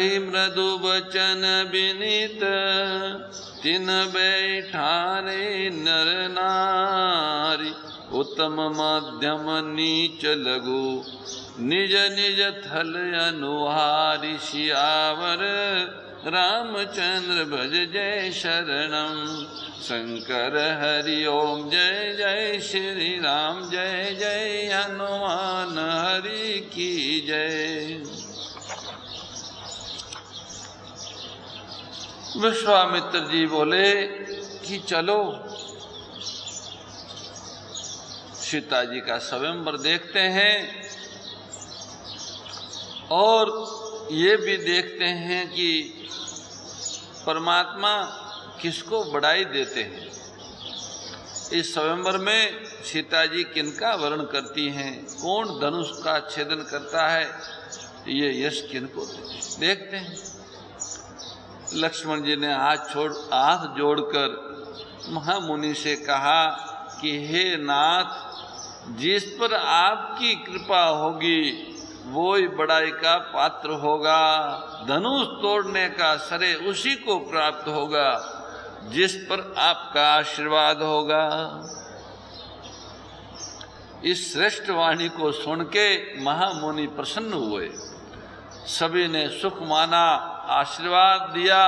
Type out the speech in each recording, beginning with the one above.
कही मृदु बचन विनीत, तिन बैठारे नर नारी। उत्तम मध्यम नीच लघु, निज निज थल अनुहारी। सियावर रामचंद्र भज जय शरणम, शंकर हरि ओम जय जय श्री राम। जय जय हनुमान हरि की जय। विश्वामित्र जी बोले कि चलो सीता जी का स्वयंवर देखते हैं और ये भी देखते हैं कि परमात्मा किसको बड़ाई देते हैं। इस स्वयंवर में सीता जी किनका वर्ण करती हैं, कौन धनुष का छेदन करता है, ये यश किनको देखते हैं। लक्ष्मण जी ने हाथ जोड़कर महामुनि से कहा कि हे नाथ, जिस पर आपकी कृपा होगी वो ही बड़ाई का पात्र होगा। धनुष तोड़ने का श्रेय उसी को प्राप्त होगा जिस पर आपका आशीर्वाद होगा। इस श्रेष्ठ वाणी को सुन के महामुनि प्रसन्न हुए, सभी ने सुख माना, आशीर्वाद दिया।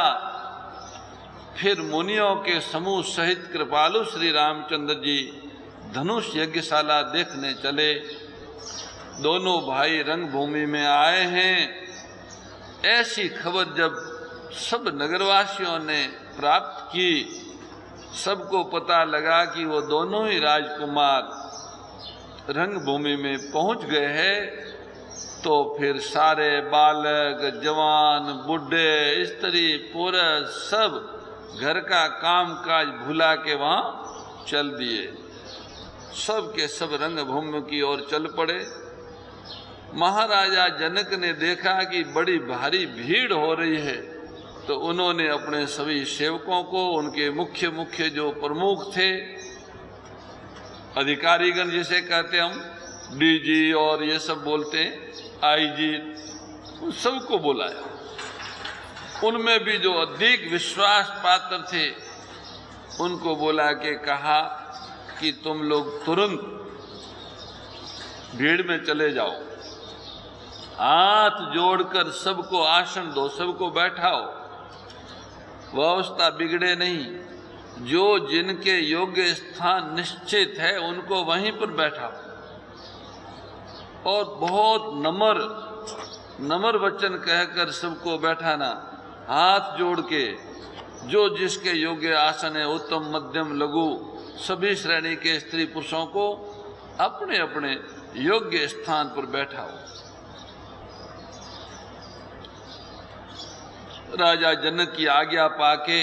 फिर मुनियों के समूह सहित कृपालु श्री रामचंद्र जी धनुष यज्ञशाला देखने चले। दोनों भाई रंगभूमि में आए हैं। ऐसी खबर जब सब नगरवासियों ने प्राप्त की, सबको पता लगा कि वो दोनों ही राजकुमार रंगभूमि में पहुंच गए हैं, तो फिर सारे बालक, जवान, बूढ़े, स्त्री, पुरुष सब घर का काम काज भुला के वहां चल दिए। सब के सब रंगभूमि की ओर चल पड़े। महाराजा जनक ने देखा कि बड़ी भारी भीड़ हो रही है, तो उन्होंने अपने सभी सेवकों को, उनके मुख्य मुख्य जो प्रमुख थे, अधिकारीगण जिसे कहते हम, डीजी और ये सब बोलते हैं, आईजी, उन सबको बुलाया। उनमें भी जो अधिक विश्वास पात्र थे उनको बुला के कहा कि तुम लोग तुरंत भीड़ में चले जाओ, हाथ जोड़कर सबको आसन दो, सबको बैठाओ, व्यवस्था बिगड़े नहीं। जो जिनके योग्य स्थान निश्चित है उनको वहीं पर बैठाओ और बहुत नम्र वचन कहकर सबको बैठाना, हाथ जोड़ के। जो जिसके योग्य आसन है, उत्तम मध्यम लघु सभी श्रेणी के स्त्री पुरुषों को अपने अपने योग्य स्थान पर बैठाओ। राजा जनक की आज्ञा पाके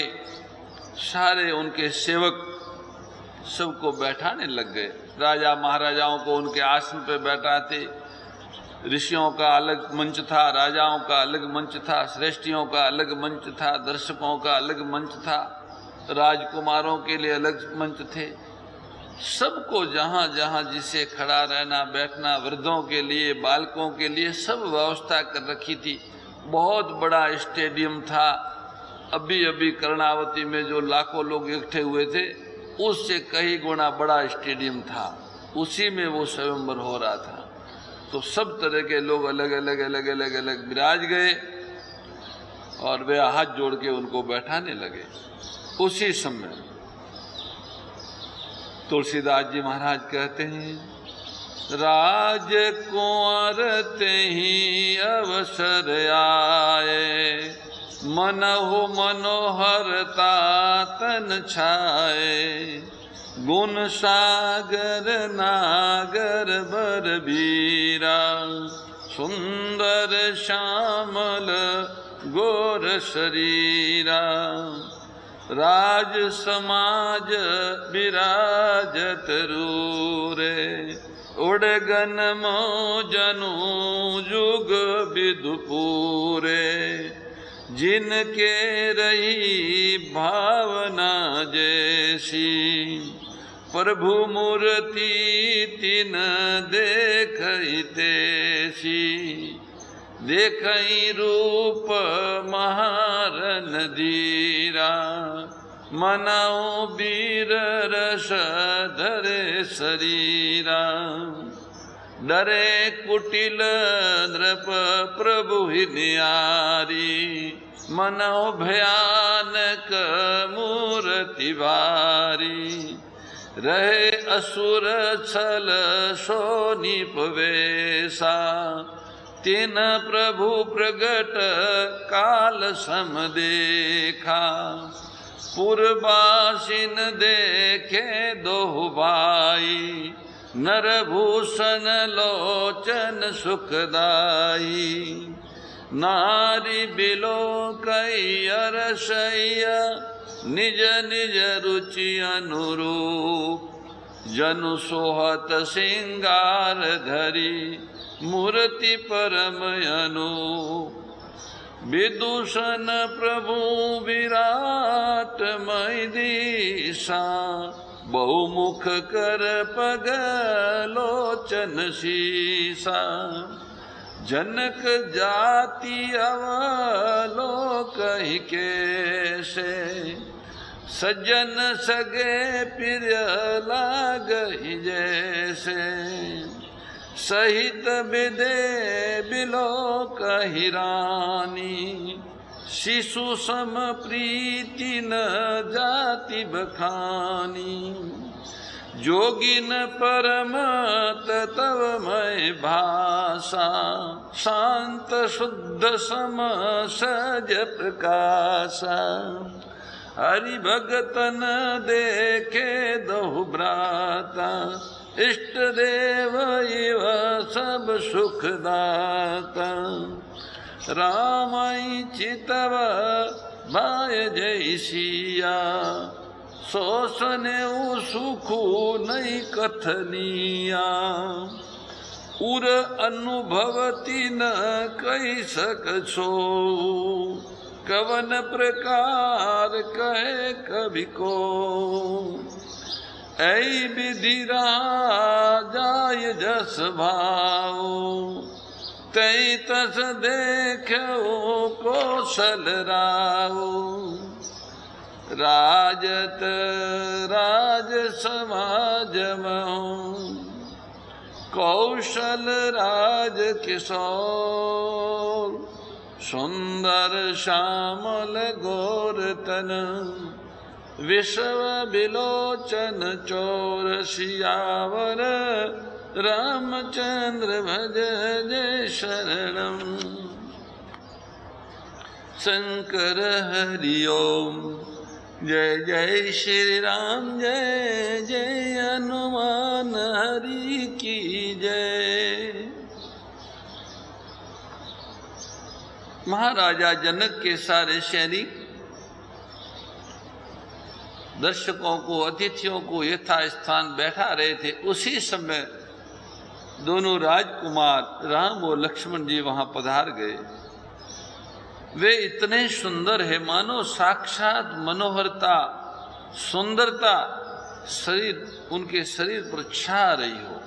सारे उनके सेवक सबको बैठाने लग गए। राजा महाराजाओं को उनके आसन पर बैठाते। ऋषियों का अलग मंच था, राजाओं का अलग मंच था, श्रेष्ठियों का अलग मंच था, दर्शकों का अलग मंच था, राजकुमारों के लिए अलग मंच थे। सबको जहाँ जहाँ जिसे खड़ा रहना बैठना, वृद्धों के लिए, बालकों के लिए सब व्यवस्था कर रखी थी। बहुत बड़ा स्टेडियम था। अभी अभी कर्णावती में जो लाखों लोग इकट्ठे हुए थे, उससे कई गुना बड़ा स्टेडियम था। उसी में वो स्वयंवर हो रहा था। तो सब तरह के लोग अलग अलग अलग अलग अलग विराज गए और वे हाथ जोड़ के उनको बैठाने लगे। उसी समय तुलसीदास जी महाराज कहते हैं, राजकुंवर तेहि अवसर आए, मनहु मनोहरता तन छाए, गुण सागर नागर बरबीरा, सुंदर श्यामल गोर शरीरा, राज समाज विराजत रूरे, उड़गन मोजनु जुग विदुपुरे, जिनके रही भावना जैसी, प्रभु मूर्ति तिन देखहि तैसी, देखई रूप महारन धीरा, मनाओ वीर रस धरे शरीरा। डरे कुटिल नृप प्रभु ही न्यारी, मनो भयानक मूर्ति भारी। रहे असुर छल शोनिप वेशा, तीन प्रभु प्रगट काल सम देखा। पुरबासिन देखे दोहु भाई, नरभूषण लोचन सुखदाई। नारी बिलो कई अरसैया, निज निज रुचि अनुरूप। जनु सोहत सिंगार धरी, मूर्ति परम अनूप। विदूषण प्रभु विराट मय दिशा, बहुमुख कर पग लोचन शीसा। जनक जाति अवलोक ही कैसे, सज्जन सगे प्रिय लागहि जैसे। सहित विदे बिलोक ही रानी, शिशु सम प्रीति न जाति बखानी। जोगिन परम तव मय भाषा, शांत शुद्ध सम सज प्रकाशा। हरि भगतन देखे दहु भ्राता, इष्ट देव इव सब सुखदाता। रामई चितव भाय जय सिया, सो सने सुखु नहीं कथनिया। उर अनुभवती न कही सक छो, कवन प्रकार कहे कवि को। ऐ विधि राजाय जस भाव, तई तस देखो कौशल राव। राजत राज समाज महु, कौशल राज किशोर। सुंदर श्यामल गोरतन, विश्व विलोचन चोर। सियावर रामचंद्र भज जय शरणम। शंकर हरि ओम, जय जय श्री राम, जय जय हनुमान हरि की जय। महाराजा जनक के सारे सैनिक दर्शकों को, अतिथियों को यथास्थान बैठा रहे थे। उसी समय दोनों राजकुमार राम और लक्ष्मण जी वहां पधार गए। वे इतने सुंदर है मानो साक्षात मनोहरता, सुंदरता शरीर उनके शरीर पर छा रही हो।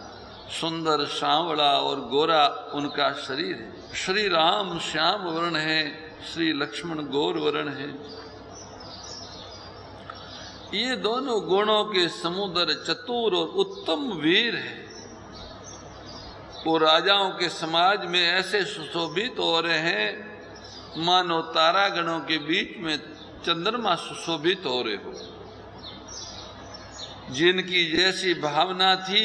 सुंदर सांवला और गोरा उनका शरीर है। श्री राम श्याम वर्ण है, श्री लक्ष्मण गौर वर्ण है। ये दोनों गुणों के समुद्र, चतुर और उत्तम वीर है। वो राजाओं के समाज में ऐसे सुशोभित हो रहे हैं मानो तारागणों के बीच में चंद्रमा सुशोभित हो रहे हो। जिनकी जैसी भावना थी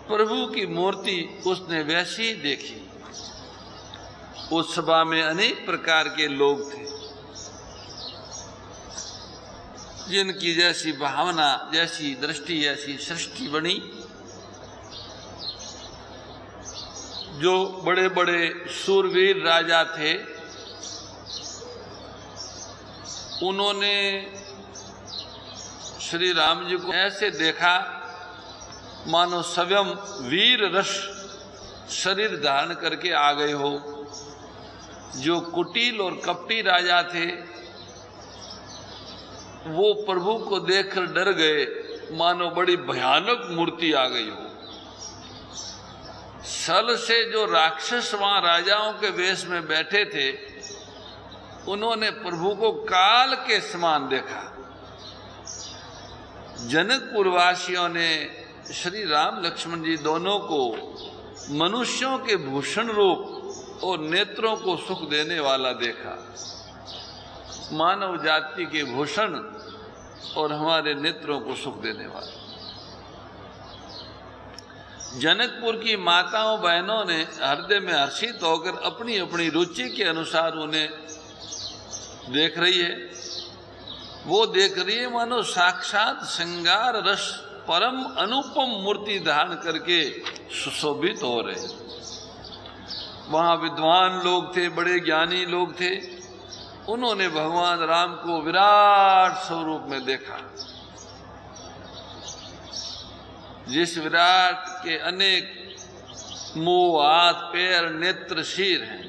प्रभु की मूर्ति उसने वैसी ही देखी। उस सभा में अनेक प्रकार के लोग थे। जिनकी जैसी भावना, जैसी दृष्टि, ऐसी सृष्टि बनी। जो बड़े बड़े शूरवीर राजा थे उन्होंने श्री राम जी को ऐसे देखा मानो स्वयं वीर रस शरीर धारण करके आ गए हो। जो कुटिल और कपटी राजा थे वो प्रभु को देखकर डर गए मानो बड़ी भयानक मूर्ति आ गई हो। छल से जो राक्षस वहां राजाओं के वेश में बैठे थे, उन्होंने प्रभु को काल के समान देखा। जनकपुर वासियों ने श्री राम लक्ष्मण जी दोनों को मनुष्यों के भूषण रूप और नेत्रों को सुख देने वाला देखा। मानव जाति के भूषण और हमारे नेत्रों को सुख देने वाला। जनकपुर की माताओं बहनों ने हृदय में हर्षित होकर अपनी अपनी रुचि के अनुसार उन्हें देख रही है। वो देख रही है मानो साक्षात श्रृंगार रस परम अनुपम मूर्ति धारण करके सुशोभित हो रहे। वहां विद्वान लोग थे, बड़े ज्ञानी लोग थे। उन्होंने भगवान राम को विराट स्वरूप में देखा, जिस विराट के अनेक मुंह, हाथ, पैर, नेत्र, सिर हैं।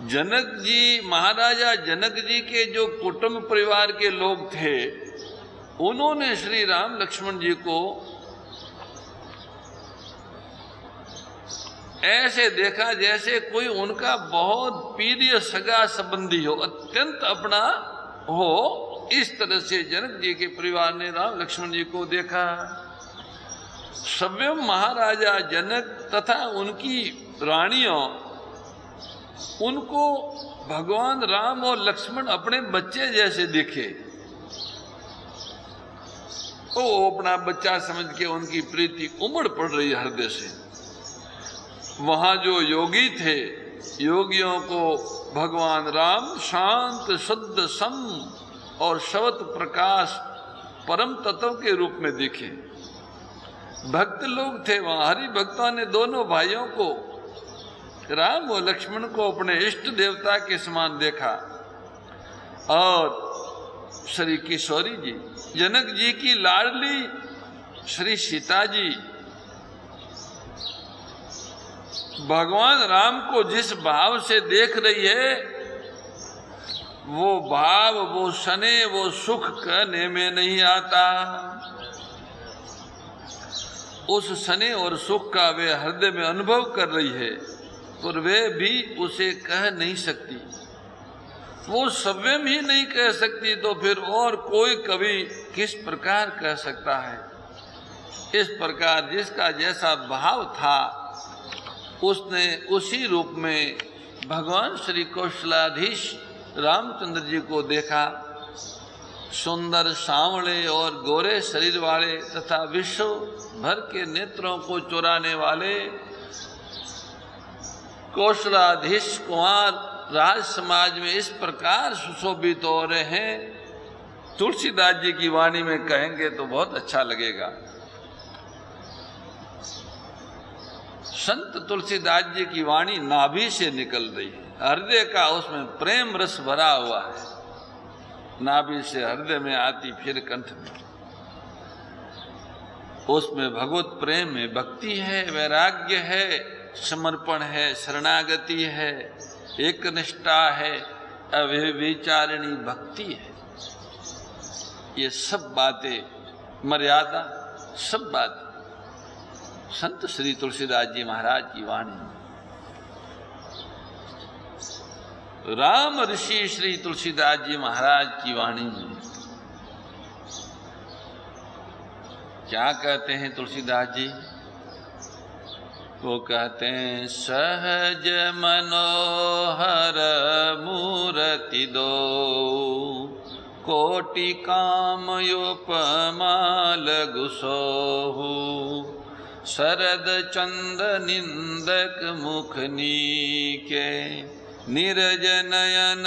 जनक जी, महाराजा जनक जी के जो कुटुंब परिवार के लोग थे, उन्होंने श्री राम लक्ष्मण जी को ऐसे देखा जैसे कोई उनका बहुत प्रिय सगा संबंधी हो, अत्यंत अपना हो। इस तरह से जनक जी के परिवार ने राम लक्ष्मण जी को देखा। स्वयं महाराजा जनक तथा उनकी रानियों उनको भगवान राम और लक्ष्मण अपने बच्चे जैसे दिखे। वो अपना बच्चा समझ के उनकी प्रीति उमड़ पड़ रही हृदय से। वहां जो योगी थे, योगियों को भगवान राम शांत, शुद्ध, सम और शवत प्रकाश परम तत्व के रूप में दिखे। भक्त लोग थे वहां। हरि भक्तों ने दोनों भाइयों को, राम और लक्ष्मण को, अपने इष्ट देवता के समान देखा। और श्री किशोरी जी, जनक जी की लाडली श्री सीता जी, भगवान राम को जिस भाव से देख रही है, वो भाव, वो सने, वो सुख कहने में नहीं आता। उस सने और सुख का वे हृदय में अनुभव कर रही है, पर वे भी उसे कह नहीं सकती। वो स्वयं ही नहीं कह सकती तो फिर और कोई कवि किस प्रकार कह सकता है। इस प्रकार जिसका जैसा भाव था, उसने उसी रूप में भगवान श्री कौशलाधीश रामचंद्र जी को देखा। सुंदर, सांवले और गोरे शरीर वाले तथा विश्व भर के नेत्रों को चुराने वाले कौशलाधीश कुमार राज समाज में इस प्रकार सुशोभित हो रहे हैं। तुलसीदास जी की वाणी में कहेंगे तो बहुत अच्छा लगेगा। संत तुलसीदास जी की वाणी नाभि से निकल रही है, हृदय का उसमें प्रेम रस भरा हुआ है। नाभि से हृदय में आती, फिर कंठ में। उसमें भगवत प्रेम है, भक्ति है, वैराग्य है, समर्पण है, शरणागति है, एकनिष्ठा है, अव्यभिचारिणी भक्ति है। ये सब बातें, मर्यादा, सब बातें संत श्री तुलसीदास जी महाराज की वाणी। राम ऋषि श्री तुलसीदास जी महाराज की वाणी में क्या कहते हैं तुलसीदास जी? वो कहते हैं, सहज मनोहर मूर्ति दो, कोटि कामयोपमा लगु सोहु, शरद चंद निंदक मुख नीके, नीरज नयन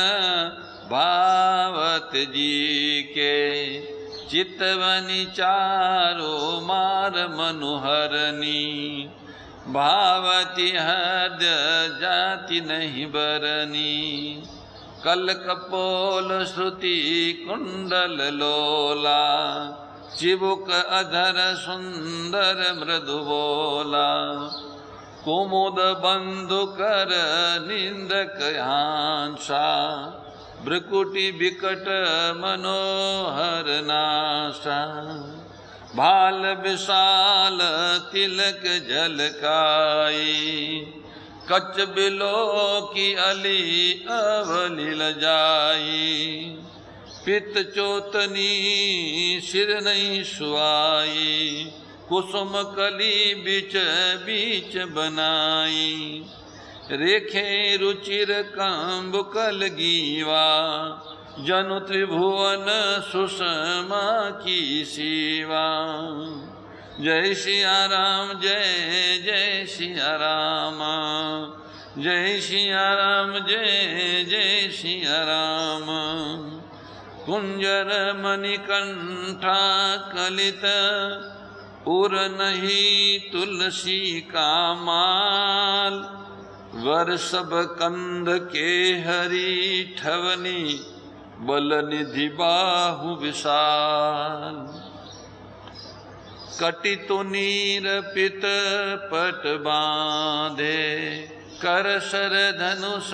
भावत जी के, चितवनी चारो मार मनुहरनी, भावती हृदय जाति नहीं बरनी, कल कपोल श्रुति कुंडल लोला, चिबुक अधर सुंदर मृदु बोला, कुमुद बंधु कर निंदक हांसा, भ्रुकुटी विकट मनोहर नासा, भाल विशाल तिलक झलकाई, कच बिलो की अली अवली लजाई, पित चोतनी सिर नहीं सुआई, कुसुम कली बीच बीच बनाई, रेखे रुचिर कंब कल गीवा, जनु त्रिभुवन सुषमा की सीवा। जय सिया राम जय जय सिया राम, जय सिया राम जय जय सिया राम। कुंजर मणिकंठा कलित उर नहीं तुलसी का माल, वर सब कंद के हरी ठवनी, बल निधि बाहु विशाल। कटि तो नीर पित पट बांधे, कर सर धनुष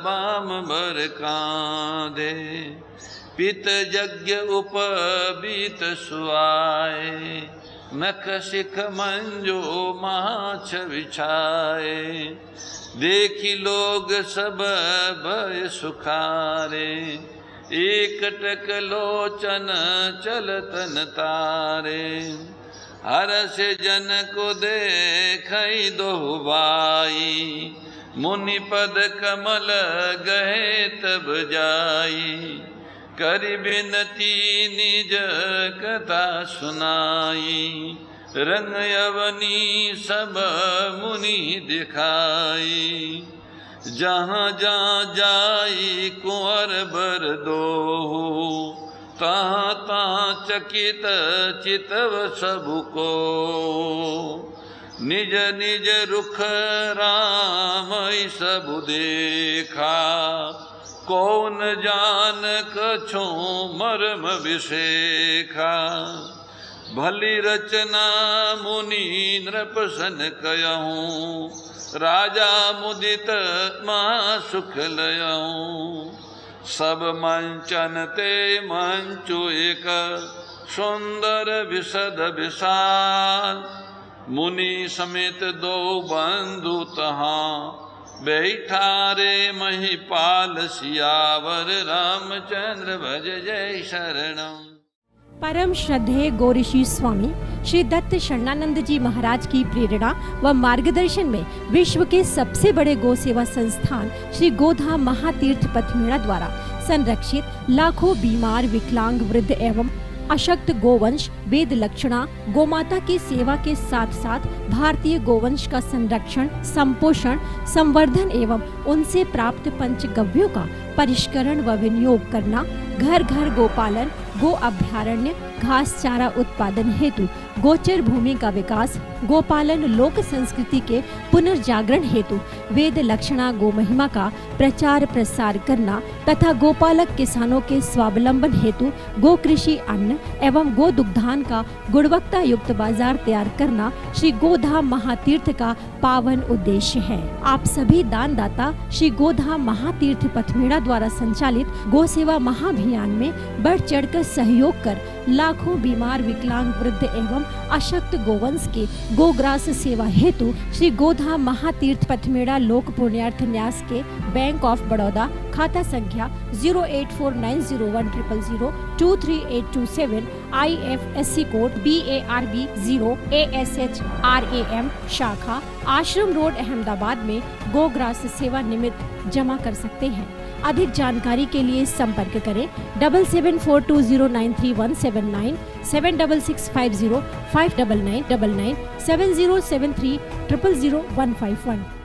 बाम बर कांधे, पित यज्ञ उपबीत सुआए, नख शिख मंजो माछ बिछाए, देखी लोग सब भय सुखारे, एक टक लोचन चलतन तारे, हर से जन को देखई दो बाई, मुनि पद कमल गए तब जाई, करि बिनती निज कथा सुनाई, रंग यवनी सब मुनि दिखाई, जहाँ जहाँ जाई कुंवर बर दो, तहाँ तहाँ चकित चितव सबको, निज निज रुख राम सब देखा, कौन जान कछो मर्म विशेखा, भली रचना मुनि नृपसन कयहूँ, राजा मुदित महा सुख लयहूँ, सब मंचन ते मंचु एक, सुंदर विशद विशाल, मुनि समेत दो बंधु तहाँ, बैठा रे महिपाल सियावर, रामचंद्र भज जय शरणम। परम श्रद्धेय गौरीशी स्वामी श्री दत्त शरणानंद जी महाराज की प्रेरणा व मार्गदर्शन में विश्व के सबसे बड़े गौ सेवा संस्थान श्री गोधाम महातीर्थ पथमेड़ा द्वारा संरक्षित लाखों बीमार, विकलांग, वृद्ध एवं अशक्त गोवंश वेद लक्षणा गोमाता की सेवा के साथ साथ भारतीय गोवंश का संरक्षण, संपोषण, संवर्धन एवं उनसे प्राप्त पंचगव्यों का परिष्करण व विनियोग करना, घर घर गोपालन, गो अभ्यारण्य, घास चारा उत्पादन हेतु गोचर भूमि का विकास, गोपालन लोक संस्कृति के पुनर्जागरण हेतु वेद लक्षणा गो महिमा का प्रचार प्रसार करना तथा गोपालक किसानों के स्वावलंबन हेतु गो कृषि अन्न एवं गो दुग्धान का गुणवत्ता युक्त बाजार तैयार करना श्री गोधाम महातीर्थ का पावन उद्देश्य है। आप सभी दानदाता श्री गोधाम महातीर्थ पथमेड़ा द्वारा संचालित गो सेवा महाअभियान में बढ़ चढ़कर सहयोग कर लाखों बीमार, विकलांग, वृद्ध एवं अशक्त गोवंश के गोग्रास सेवा हेतु श्री गोधाम महातीर्थ पथमेड़ा लोक पुण्यार्थ न्यास के बैंक ऑफ बड़ौदा खाता संख्या 084901000238827 IFSC कोड BARB 0 ASHRAM शाखा आश्रम रोड अहमदाबाद में गोग्रास सेवा निमित्त जमा कर सकते हैं। अधिक जानकारी के लिए संपर्क करें 7742093179 7665059999 7073000151।